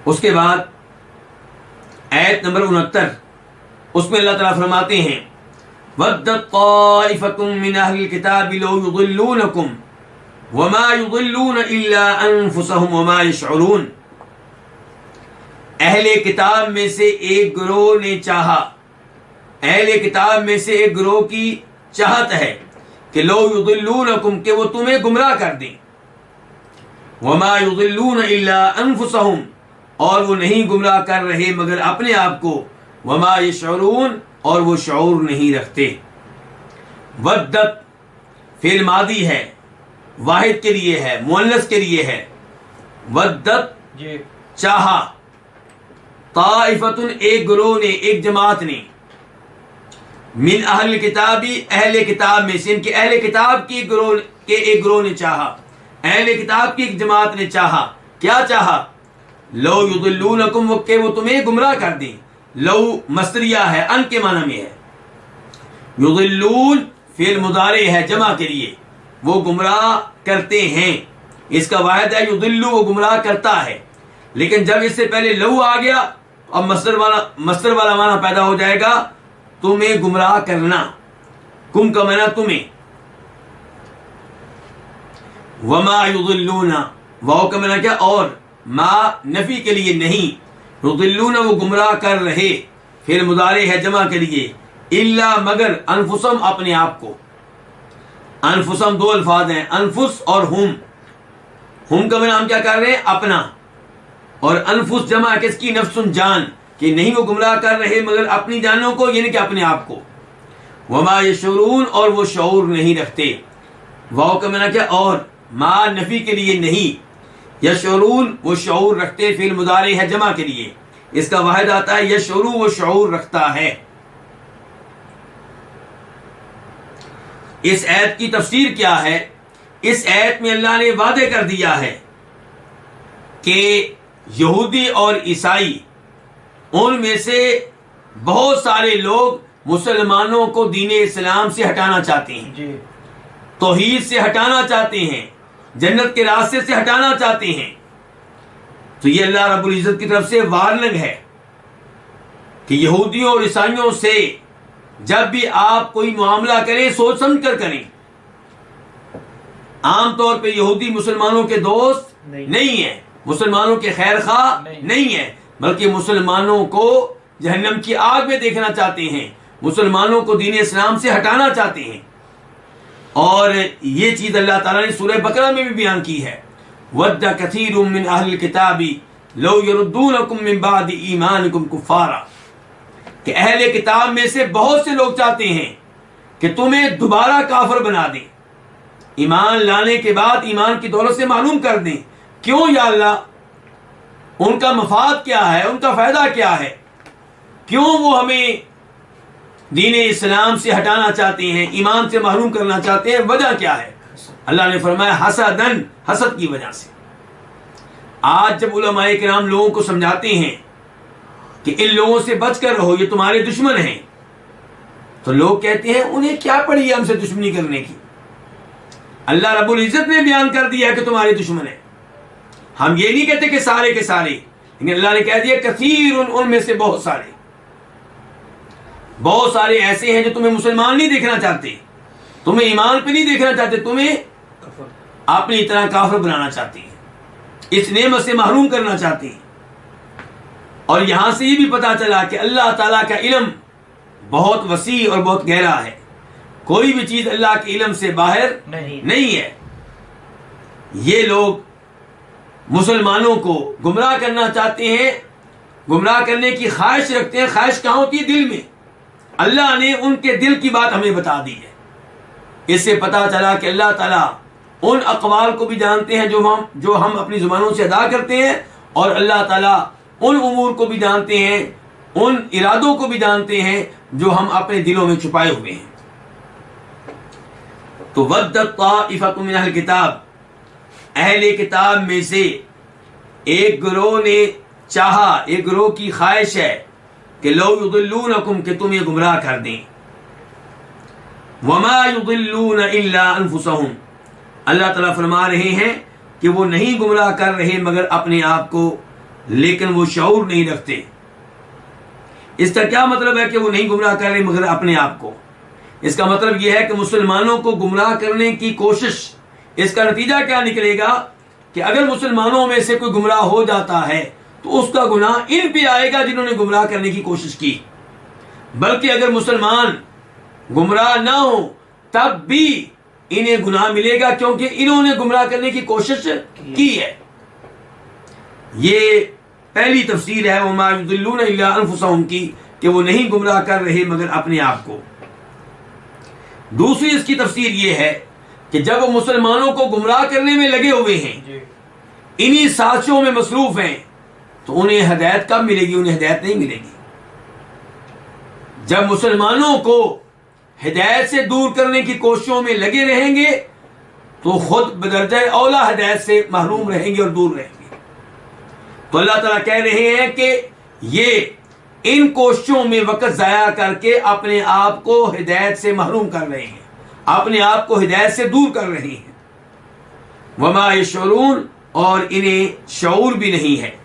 उसके बाद आयत नंबर 69, उसमें अल्लाह ताला फरमाते हैं वद्दत ताइफतुम मिन अहलिल किताबि लौ युदिल्लूनकुम वमा युदिल्लून इल्ला अनफुसहुम वमा यशऊरून। अहले किताब में से एक गिरोह ने चाहा, अहले किताब में से एक गिरोह की चाहत है कि लौ युदिल्लूनकुम, कि वो तुम्हें गुमराह कर दें, वमा युदिल्लून इल्ला अनफुसहुम, और वो नहीं गुमराह कर रहे मगर अपने आप को, वमा यशऊरून, और वो शऊर नहीं रखते। वद्दत फिल मादी है, वाहिद के लिए है, मुअन्नस के लिए है। वद्दत चाहा, ताइफतुन एक गिरोह ने, एक जमात ने, मिन अहल किताबी अहले किताब में से, इनके अहले किताब की एक गिरोह ने चाहा, अहले किताब की एक जमात ने चाहा। क्या चाहा? लौ युदिल्लूनकुम, वो तुम्हें गुमराह कर दें। लौ मस्तरिया है, अन के माना में है। युदिल्लून फिल मुदारे है, जमा के लिए, वो गुमराह करते हैं। इसका वाहिद है युदिल्लु, वो गुमराह करता है। लेकिन जब इससे पहले लौ आ गया, अब मस्तर वाला माना पैदा हो जाएगा, तुम्हें गुमराह करना। कुम का माना तुम्हें, वमा युदिल्लूना, वाव का माना क्या? और, मा नफी के लिए नहीं, युदिल्लूना वो गुमराह कर रहे, फिर मुदारे है जमा के लिए, इल्ला मगर, अनफुसम अपने आप को। अनफुसम दो अल्फाज हैं, अनफुस और हुम। हुम का माना हम क्या कर रहे हैं? अपना। और अनफुस जमा किसकी? नफ्सुन, जान, कि नहीं वो गुमराह कर रहे मगर अपनी जानों को, यानी कि अपने आप को। वमा यशऊरून, और वो शऊर नहीं रखते। वाव का माना क्या? और, मा नफी के लिए नहीं, यशऊरून वो शऊर रखते, फिल मुदारे है जमा के लिए। इसका वाहिद आता है यशऊरू, वो शऊर रखता है। इस आयत की तफसीर क्या है? इस आयत में अल्लाह ने वादे कर दिया है कि यहूदी और ईसाई, उनमें से बहुत सारे लोग मुसलमानों को दीन इस्लाम से हटाना चाहते हैं, तौहीद से हटाना चाहते हैं, जन्नत के रास्ते से हटाना चाहते हैं। तो ये अल्लाह रब्बुल इज्जत की तरफ से वार्निंग है कि यहूदियों और ईसाइयों से जब भी आप कोई मामला करें, सोच समझ कर करें। आमतौर पे यहूदी मुसलमानों के दोस्त नहीं है, मुसलमानों के खैर खा नहीं है, बल्कि मुसलमानों को जहन्नम की आग में देखना चाहते हैं, मुसलमानों को दीन इस्लाम से हटाना चाहते हैं। और ये चीज अल्लाह ताला ने सूरह बकरा में भी बयान की है, वद्दा कसीरुम मिन अहलिल किताबी लौ यरुद्दूनकुम मिन बादि ईमानिकुम कुफ्फारा, कि अहले किताब में से बहुत से लोग चाहते हैं कि तुम्हें दोबारा काफिर बना दें, ईमान लाने के बाद ईमान की दौलत से मालूम कर दें। क्यों या अल्लाह? उनका मफाद क्या है, उनका फायदा क्या है? क्यों वो हमें दीन इस्लाम से हटाना चाहते हैं, ईमान से महरूम करना चाहते हैं? वजह क्या है? अल्लाह ने फरमाया हसदन, हसद की वजह से। आज जब उलमाए किराम लोगों को समझाते हैं कि इन लोगों से बच कर रहो, ये तुम्हारे दुश्मन हैं, तो लोग कहते हैं उन्हें क्या पड़ी है हमसे दुश्मनी करने की? अल्लाह रब्बुल इज्जत ने बयान कर दिया कि तुम्हारे दुश्मन है। हम ये नहीं कहते कि सारे के सारे, लेकिन अल्लाह ने कह दिया कसीर, उनमें से बहुत सारे, बहुत सारे ऐसे हैं जो तुम्हें मुसलमान नहीं देखना चाहते, तुम्हें ईमान पे नहीं देखना चाहते, तुम्हें अपनी तरह काफिर बनाना चाहते हैं, इस नेमत से महरूम करना चाहते हैं। और यहां से ये भी पता चला कि अल्लाह ताला का इल्म बहुत वसी और बहुत गहरा है, कोई भी चीज अल्लाह के इल्म से बाहर नहीं है। ये लोग मुसलमानों को गुमराह करना चाहते हैं, गुमराह करने की ख्वाहिश रखते हैं। ख्वाहिश कहां होती है? दिल में। अल्लाह ने उनके दिल की बात हमें बता दी है। इससे पता चला कि अल्लाह ताला उन अक़वाल को भी जानते हैं जो हम अपनी जुबानों से अदा करते हैं, और अल्लाह ताला उन उमूर को भी जानते हैं, उन इरादों को भी जानते हैं जो हम अपने दिलों में छुपाए हुए हैं। तो वद्दत ताइफतुम मिन अहलिल किताब, अहले किताब में से एक गिरोह ने चाहा, एक गिरोह की ख्वाहिश है कि लौ युदिल्लूनकुम, कि तुम्हें गुमराह कर दें। वमा युदिल्लून इल्ला अनफुसहुम, अल्लाह ताला फरमा रहे हैं कि वो नहीं गुमराह कर रहे मगर अपने आप को। लेकिन वो शऊर नहीं रखते। इसका क्या मतलब है कि वो नहीं गुमराह कर रहे मगर अपने आप को? इसका मतलब यह है कि मुसलमानों को गुमराह करने की कोशिश, इसका नतीजा क्या निकलेगा कि अगर मुसलमानों में से कोई गुमराह हो जाता है तो उसका गुनाह इन पे आएगा जिन्होंने गुमराह करने की कोशिश की। बल्कि अगर मुसलमान गुमराह ना हो तब भी इन्हें गुनाह मिलेगा, क्योंकि इन्होंने गुमराह करने की कोशिश की है। ये पहली तफसीर है वमा युदिल्लूना इल्ला अनफुसहुम की, कि वो नहीं गुमराह कर रहे मगर अपने आप को। दूसरी इसकी तफसीर ये है कि जब वो मुसलमानों को गुमराह करने में लगे हुए हैं, इन्हीं साजिशों में मसरूफ हैं, तो उन्हें हिदायत कब मिलेगी? उन्हें हिदायत नहीं मिलेगी। जब मुसलमानों को हिदायत से दूर करने की कोशिशों में लगे रहेंगे तो खुद बदरजा औला हिदायत से महरूम रहेंगे और दूर रहेंगे। तो अल्लाह ताला कह रहे हैं कि ये इन कोशिशों में वक्त जाया करके अपने आप को हिदायत से महरूम कर रहे हैं, अपने आप को हिदायत से दूर कर रहे हैं। वमा यशऊरून, और इन्हें शऊर भी नहीं है।